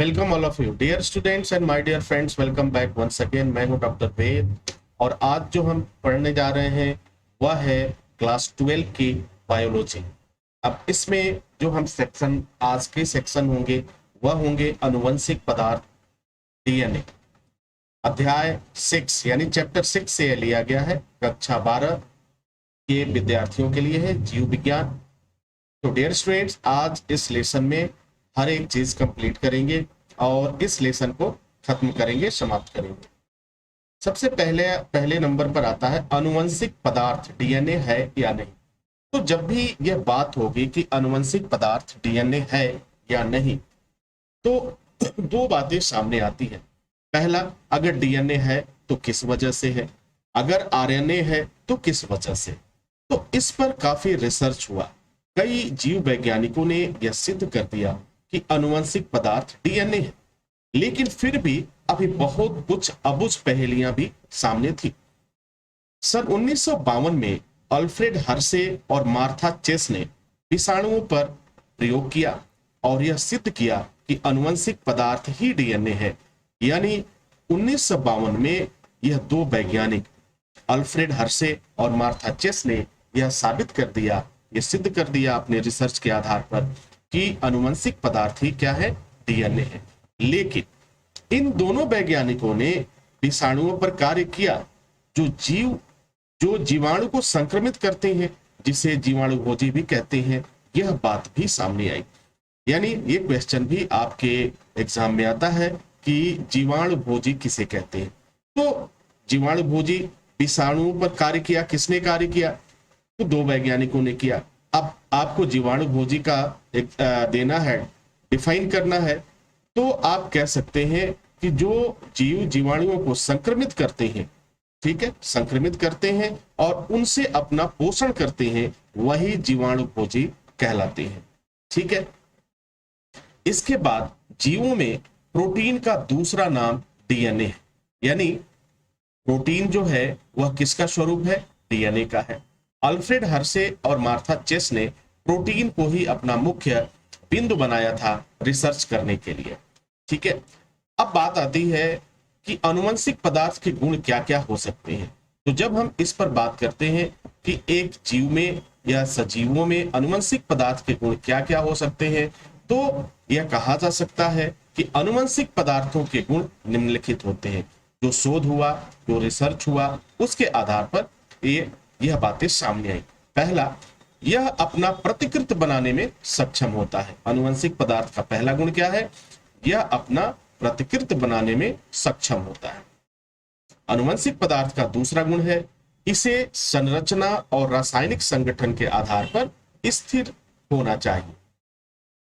Welcome all of you dear students and my dear friends, welcome back once again. मैं हूं doctor वेद और आज जो हम पढ़ने जा रहे हैं वह है क्लास 12 की बायोलॉजी। अब इसमें जो हम सेक्शन आज के सेक्शन होंगे वह होंगे अनुवंशिक पदार्थ, डीएनए। अध्याय 6 यानी चैप्टर 6 से यह लिया गया है। कक्षा 12 के विद्यार्थियों के लिए है, जीव विज्ञान। तो डियर स्टूडेंट्स, आज इस लेसन में हर एक चीज कंप्लीट करेंगे और इस लेसन को खत्म करेंगे, समाप्त करेंगे। सबसे पहले नंबर पर आता है अनुवंशिक पदार्थ डीएनए है या नहीं। तो जब भी यह बात होगी कि अनुवंशिक पदार्थ डीएनए है या नहीं, तो दो बातें सामने आती हैं। पहला, अगर डीएनए है तो किस वजह से है, अगर आरएनए है तो किस वजह से। तो इस पर काफी रिसर्च हुआ। कई जीव वैज्ञानिकों ने यह सिद्ध कर दिया कि अनुवंशिक पदार्थ डीएनए है, लेकिन फिर भी अभी बहुत कुछ अबुझ पहेलियां भी सामने थी। सन 1952 में अल्फ्रेड हर्शे और मार्था चेस ने विषाणुओं पर प्रयोग किया और यह सिद्ध किया कि अनुवंशिक पदार्थ ही डीएनए है। यानी 1952 में यह दो वैज्ञानिक अल्फ्रेड हर्शे और मार्था चेस ने यह साबित कर दिया, यह सिद्ध कर दिया अपने रिसर्च के आधार पर कि अनुवंशिक पदार्थ ही क्या है, डीएनए है। लेकिन इन दोनों वैज्ञानिकों ने विषाणुओं पर कार्य किया जो जीवाणु को संक्रमित करते हैं, जिसे जीवाणु भोजी भी कहते हैं। यह बात भी सामने आई। यानी ये क्वेश्चन भी आपके एग्जाम में आता है कि जीवाणु भोजी किसे कहते हैं। तो जीवाणु भोजी विषाणुओं पर कार्य किया, किसने कार्य किया? तो दो वैज्ञानिकों ने किया। अब आपको जीवाणु भोजी का एक देना है, डिफाइन करना है। तो आप कह सकते हैं कि जो जीव जीवाणुओं को संक्रमित करते हैं, ठीक है, संक्रमित करते हैं और उनसे अपना पोषण करते हैं, वही जीवाणु भोजी कहलाते हैं। ठीक है। इसके बाद जीवों में प्रोटीन का दूसरा नाम डीएनए है। यानी प्रोटीन जो है वह किसका स्वरूप है? डीएनए का है। अल्फ्रेड हर्शे और मार्था चेस ने प्रोटीन को ही अपना मुख्य बिंदु बनाया था रिसर्च करने के लिए। ठीक है। अब बात आती है कि अनुवंशिक पदार्थ के गुण क्या क्या हो सकते हैं। तो जब हम इस पर बात करते हैं कि एक जीव में या सजीवों में अनुवंशिक पदार्थ के गुण क्या क्या हो सकते हैं, तो यह कहा जा सकता है कि अनुवंशिक पदार्थों के गुण निम्नलिखित होते हैं। जो शोध हुआ, जो रिसर्च हुआ, उसके आधार पर यह बातें सामने आई। पहला, यह अपना प्रतिकृत बनाने में सक्षम होता है। अनुवंशिक पदार्थ का पहला गुण क्या है? यह अपना प्रतिकृत बनाने में सक्षम होता है। अनुवंशिक पदार्थ का दूसरा गुण है इसे संरचना और रासायनिक संगठन के आधार पर स्थिर होना चाहिए।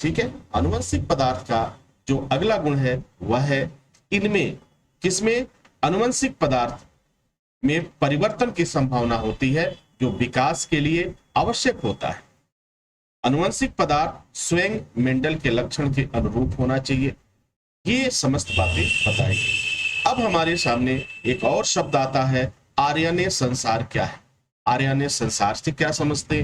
ठीक है। अनुवंशिक पदार्थ का जो अगला गुण है वह है इनमें, किसमें? अनुवंशिक पदार्थ में परिवर्तन की संभावना होती है जो विकास के लिए आवश्यक होता है। अनुवंशिक पदार्थ स्वयं मेंडल के लक्षण के अनुरूप होना चाहिए। ये समस्त बातें बताएंगे। अब हमारे सामने एक और शब्द आता है, आरएनए संसार क्या है? आरएनए संसार से क्या समझते?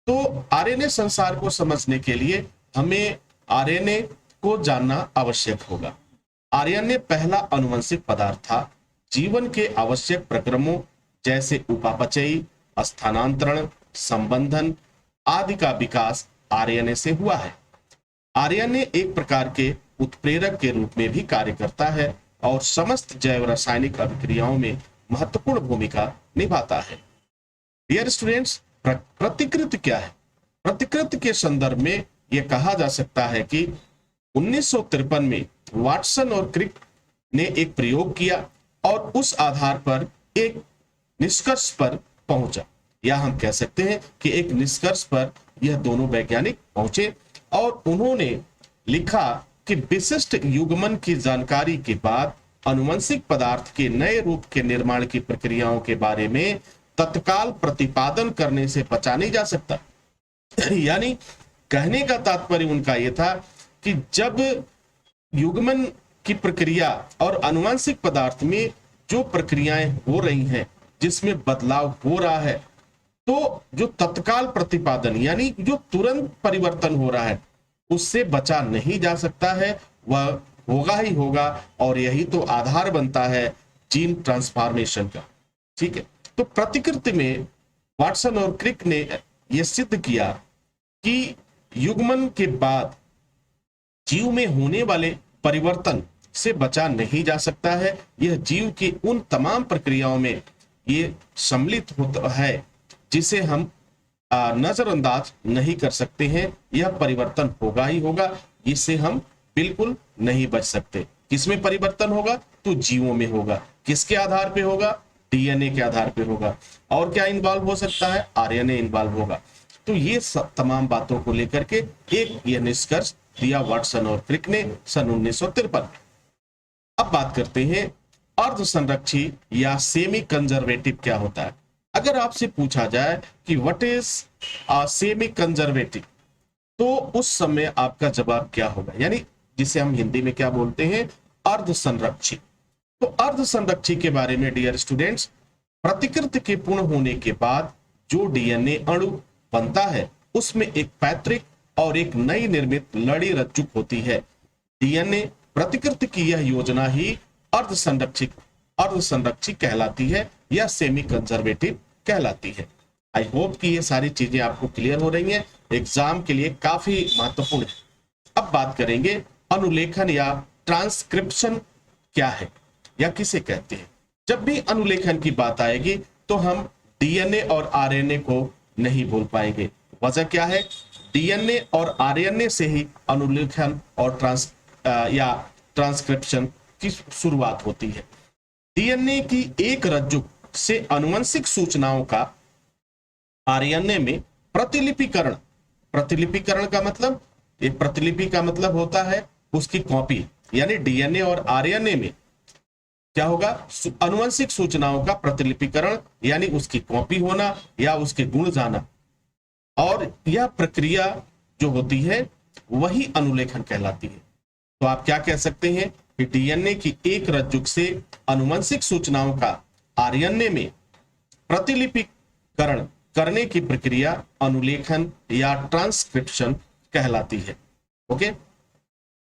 तो आरएनए संसार को समझने के लिए हमें आरएनए को जानना आवश्यक होगा। आरएनए पहला अनुवंशिक पदार्थ था। जीवन के आवश्यक प्रक्रमों जैसे उपापचयी, स्थानांतरण, संबंधन आदि का विकास आरएनए से हुआ है। आरएनए एक प्रकार के उत्प्रेरक के रूप में भी कार्य करता है और समस्त जैव रासायनिक अभिक्रियाओं में महत्वपूर्ण भूमिका निभाता है। डियर स्टूडेंट्स, प्रतिकृति क्या है? प्रतिकृति के संदर्भ में यह कहा जा सकता है कि 1953 में वाटसन और क्रिक ने एक प्रयोग किया और उस आधार पर एक निष्कर्ष पर पहुंचा, या हम कह सकते हैं कि एक निष्कर्ष पर यह दोनों वैज्ञानिक पहुंचे और उन्होंने लिखा कि विशिष्ट युग्मन की जानकारी के बाद अनुवंशिक पदार्थ के नए रूप के निर्माण की प्रक्रियाओं के बारे में तत्काल प्रतिपादन करने से बचा नहीं जा सकता। यानी कहने का तात्पर्य उनका यह था कि जब युग्मन की प्रक्रिया और अनुवांशिक पदार्थ में जो प्रक्रियाएं हो रही हैं, जिसमें बदलाव हो रहा है, तो जो तत्काल प्रतिपादन यानी जो तुरंत परिवर्तन हो रहा है उससे बचा नहीं जा सकता है, वह होगा ही होगा, और यही तो आधार बनता है जीन ट्रांसफॉर्मेशन का। ठीक है, तो प्रतिकृति में वाटसन और क्रिक ने यह सिद्ध किया कि युग्मन के बाद जीव में होने वाले परिवर्तन से बचा नहीं जा सकता है। यह जीव की उन तमाम प्रक्रियाओं में ये सम्मिलित होता है जिसे हम नजरअंदाज नहीं कर सकते हैं। यह परिवर्तन होगा ही होगा, इससे हम बिल्कुल नहीं बच सकते। किसमें परिवर्तन होगा? तो जीवों में होगा। किसके आधार पे होगा? डीएनए के आधार पे होगा। और क्या इन्वॉल्व हो सकता है? आरएनए इन्वॉल्व होगा। तो ये सब तमाम बातों को लेकर के एक यह निष्कर्ष दिया वाटसन और क्रिक ने सन 1953। अब बात करते हैं अर्ध संरक्षी या सेमी कंजर्वेटिव क्या होता है। अगर आपसे पूछा जाए कि व्हाट इज सेमी कंजर्वेटिव, तो उस समय आपका जवाब क्या होगा? यानी जिसे हम हिंदी में क्या बोलते हैं? अर्ध संरक्षी। तो अर्ध संरक्षी के बारे में डियर स्टूडेंट्स, प्रतिकृति के पूर्ण होने के बाद जो डीएनए अणु बनता है उसमें एक पैतृक और एक नई निर्मित लड़ी रज्जुक होती है। डीएनए प्रतिकृति की यह योजना ही अर्ध संरक्षी कहलाती है या सेमी कंजर्वेटिव कहलाती है। आई होप कि ये सारी चीजें आपको क्लियर हो रही हैं, एग्जाम के लिए काफी महत्वपूर्ण है। अब बात करेंगे अनुलेखन या ट्रांसक्रिप्शन क्या है या किसे कहते हैं। जब भी अनुलेखन की बात आएगी तो हम डीएनए और आरएनए को नहीं बोल पाएंगे। वजह क्या है? डीएनए और आरएनए से ही अनुलेखन और ट्रांसक्रिप्शन की शुरुआत होती है। डीएनए की एक रज्जुक से आनुवंशिक सूचनाओं का आरएनए में प्रतिलिपिकरण का मतलब, एक प्रतिलिपि का मतलब होता है उसकी कॉपी, यानी डीएनए और आरएनए में क्या होगा? आनुवंशिक सूचनाओं का प्रतिलिपिकरण यानी उसकी कॉपी होना या उसके गुण जाना, और यह प्रक्रिया जो होती है वही अनुलेखन कहलाती है। तो आप क्या कह सकते हैं कि डीएनए की एक रज्जुक से आनुवंशिक सूचनाओं का आरएनए में प्रतिलिपिकरण करने की प्रक्रिया अनुलेखन या ट्रांसक्रिप्शन कहलाती है। ओके,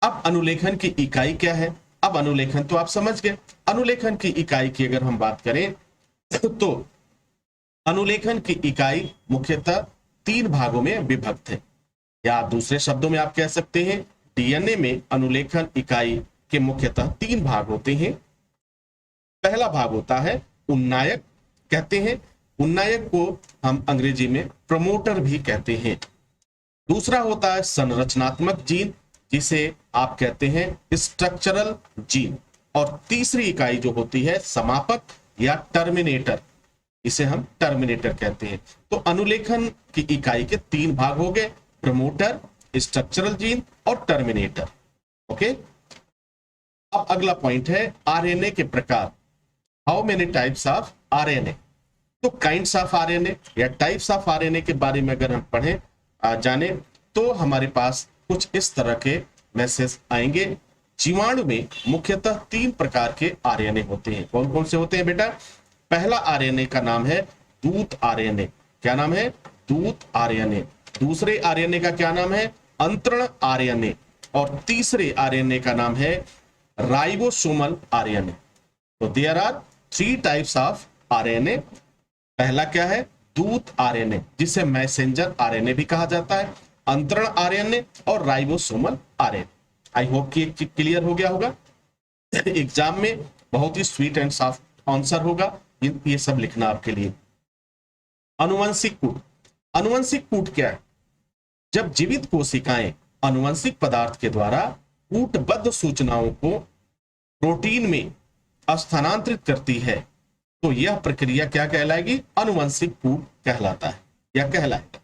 अब अनुलेखन की इकाई क्या है? अब अनुलेखन तो आप समझ गए। अनुलेखन की इकाई की अगर हम बात करें तो अनुलेखन की इकाई मुख्यतः 3 भागों में विभक्त है, या दूसरे शब्दों में आप कह सकते हैं डीएनए में अनुलेखन इकाई के मुख्यतः 3 भाग होते हैं। पहला भाग होता है उन्नायक कहते हैं, उन्नायक को हम अंग्रेजी में प्रमोटर भी कहते हैं। दूसरा होता है संरचनात्मक जीन जिसे आप कहते हैं स्ट्रक्चरल जीन, और तीसरी इकाई जो होती है समापक या टर्मिनेटर, इसे हम टर्मिनेटर कहते हैं। तो अनुलेखन की इकाई के 3 भाग हो गए, प्रमोटर, स्ट्रक्चरल जीन और टर्मिनेटर। ओके, अब अगला पॉइंट है आरएनए के प्रकार। How many types of RNA? तो काइंड्स ऑफ आरएनए या टाइप्स ऑफ आरएनए के बारे में अगर हम पढ़ें जाने तो हमारे पास कुछ इस तरह के मैसेज आएंगे। जीवाणु में मुख्यतः 3 प्रकार के आरएनए होते हैं। कौन कौन से होते हैं बेटा? पहला आरएनए का नाम है दूत आरएनए। क्या नाम है? दूत आरएनए। दूसरे आरएनए का क्या नाम है? अंतरण आरएनए। और तीसरे आरएनए का नाम है राइबोसोमल आरएनए। तो there are 3 types of RNA. पहला क्या है? दूत आरएनए, जिसे मैसेंजर आरएनए भी कहा जाता है, अंतरण आरएनए और राइबोसोमल आरएनए। आई होप कि एक चीज क्लियर हो गया होगा। एग्जाम में बहुत ही स्वीट एंड सॉफ्ट आंसर होगा, ये सब लिखना आपके लिए। अनुवंशिक कूट। अनुवंशिक कूट क्या है? जब जीवित कोशिकाएं अनुवंशिक पदार्थ के द्वारा कूटबद्ध सूचनाओं को प्रोटीन में स्थानांतरित करती है तो यह प्रक्रिया क्या कहलाएगी? अनुवंशिक कूट कहलाता है या कहलाएगा।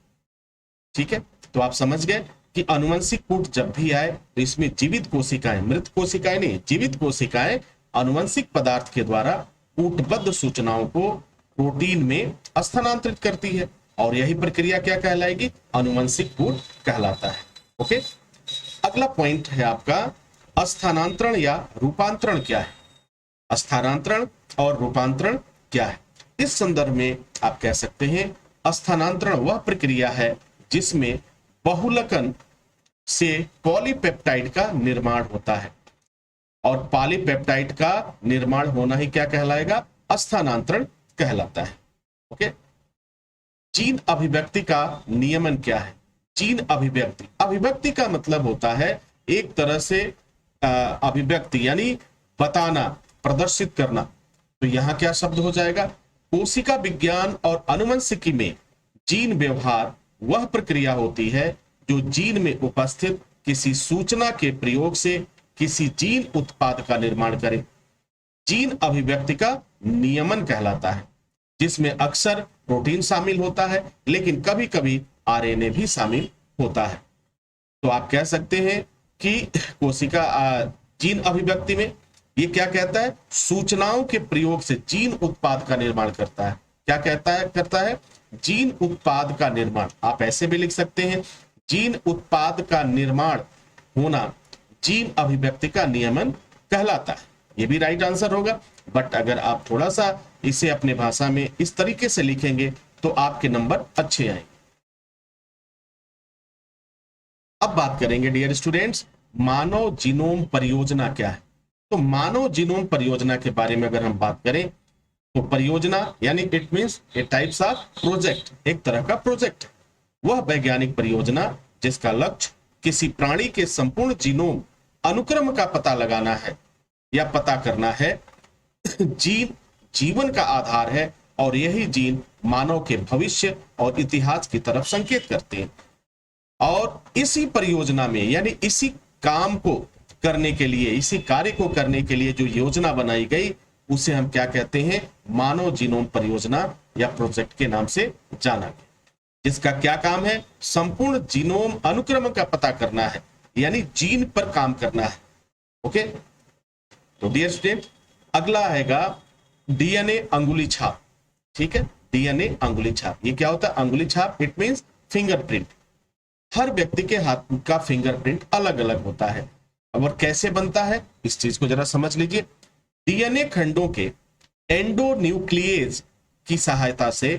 ठीक है, तो आप समझ गए कि अनुवंशिक कूट जब भी आए तो इसमें जीवित कोशिकाएं, मृत कोशिकाएं नहीं, जीवित कोशिकाएं अनुवंशिक पदार्थ के द्वारा कूटबद्ध सूचनाओं को प्रोटीन में स्थानांतरित करती है, और यही प्रक्रिया क्या कहलाएगी? अनुवंशिक कूट कहलाता है। ओके, अगला पॉइंट है आपका स्थानांतरण या रूपांतरण क्या है? स्थानांतरण और रूपांतरण क्या है? इस संदर्भ में आप कह सकते हैं स्थानांतरण वह प्रक्रिया है जिसमें बहुलकन से पॉलीपेप्टाइड का निर्माण होता है। और पॉलीपेप्टाइड का निर्माण होना ही क्या कहलाएगा? स्थानांतरण कहलाता है। ओके, जीन अभिव्यक्ति का नियमन क्या है? जीन अभिव्यक्ति, अभिव्यक्ति का मतलब होता है एक तरह से अभिव्यक्ति यानी बताना, प्रदर्शित करना। तो यहां क्या शब्द हो जाएगा? कोशिका विज्ञान और आनुवंशिकी में जीन व्यवहार वह प्रक्रिया होती है जो जीन में उपस्थित किसी सूचना के प्रयोग से किसी जीन उत्पाद का निर्माण करे। जीन अभिव्यक्ति का नियमन कहलाता है, जिसमें अक्सर प्रोटीन शामिल होता है, लेकिन कभी कभी आरएनए भी शामिल होता है। तो आप कह सकते हैं कि कोशिका जीन अभिव्यक्ति में ये क्या कहता है? सूचनाओं के प्रयोग से जीन उत्पाद का निर्माण करता है। क्या कहता है? करता है जीन उत्पाद का निर्माण। आप ऐसे भी लिख सकते हैं, जीन उत्पाद का निर्माण होना जीन अभिव्यक्ति का नियमन कहलाता है। ये भी राइट आंसर होगा। बट अगर आप थोड़ा सा इसे अपने भाषा में इस तरीके से लिखेंगे तो आपके नंबर अच्छे आएंगे। अब बात करेंगे डियर स्टूडेंट्स, मानव जीनोम परियोजना क्या है। तो मानव जीनोम परियोजना के बारे में अगर हम बात करें तो परियोजना यानी it means A types of project, एक तरह का प्रोजेक्ट। वह वैज्ञानिक परियोजना जिसका लक्ष्य किसी प्राणी के संपूर्ण जीनोम अनुक्रम का पता लगाना है या पता करना है। जीन जीवन का आधार है और यही जीन मानव के भविष्य और इतिहास की तरफ संकेत करते हैं। और इसी परियोजना में यानी इसी काम को करने के लिए, इसी कार्य को करने के लिए जो योजना बनाई गई उसे हम क्या कहते हैं? मानव जीनोम परियोजना या प्रोजेक्ट के नाम से जाना गया। जिसका क्या काम है? संपूर्ण जीनोम अनुक्रम का पता करना है, यानी जीन पर काम करना है। ओके, तो डियर स्टूडेंट अगला आएगा डीएनए अंगुली छाप। ठीक है, डीएनए अंगुली छाप, ये क्या होता है? अंगुली छाप इट मींस फिंगरप्रिंट। हर व्यक्ति के हाथ का फिंगरप्रिंट अलग अलग होता है। और कैसे बनता है इस चीज को जरा समझ लीजिए। डीएनए खंडों के एंडोन्यूक्लियेज की सहायता से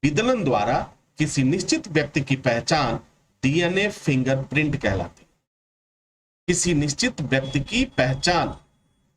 विदलन द्वारा किसी निश्चित व्यक्ति की पहचान डीएनए फिंगरप्रिंट कहलाती है। किसी निश्चित व्यक्ति की पहचान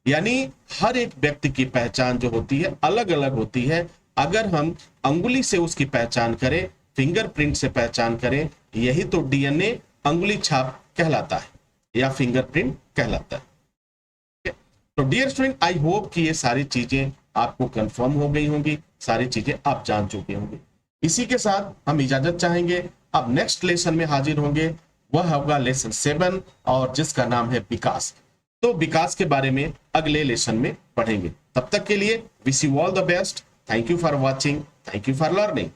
यानी हर एक व्यक्ति की पहचान जो होती है अलग अलग होती है। अगर हम अंगुली से उसकी पहचान करें, फिंगरप्रिंट से पहचान करें, यही तो डीएनए अंगुली छाप कहलाता है या फिंगरप्रिंट कहलाता है। तो डियर स्टूडेंट आई होप कि ये सारी चीजें आपको कंफर्म हो गई होंगी, सारी चीजें आप जान चुके होंगे। इसी के साथ हम इजाजत चाहेंगे। अब नेक्स्ट लेसन में हाजिर होंगे, वह होगा लेसन 7 और जिसका नाम है विकास। तो विकास के बारे में अगले लेसन में पढ़ेंगे। तब तक के लिए wish you all the best. Thank you for watching, thank you for learning.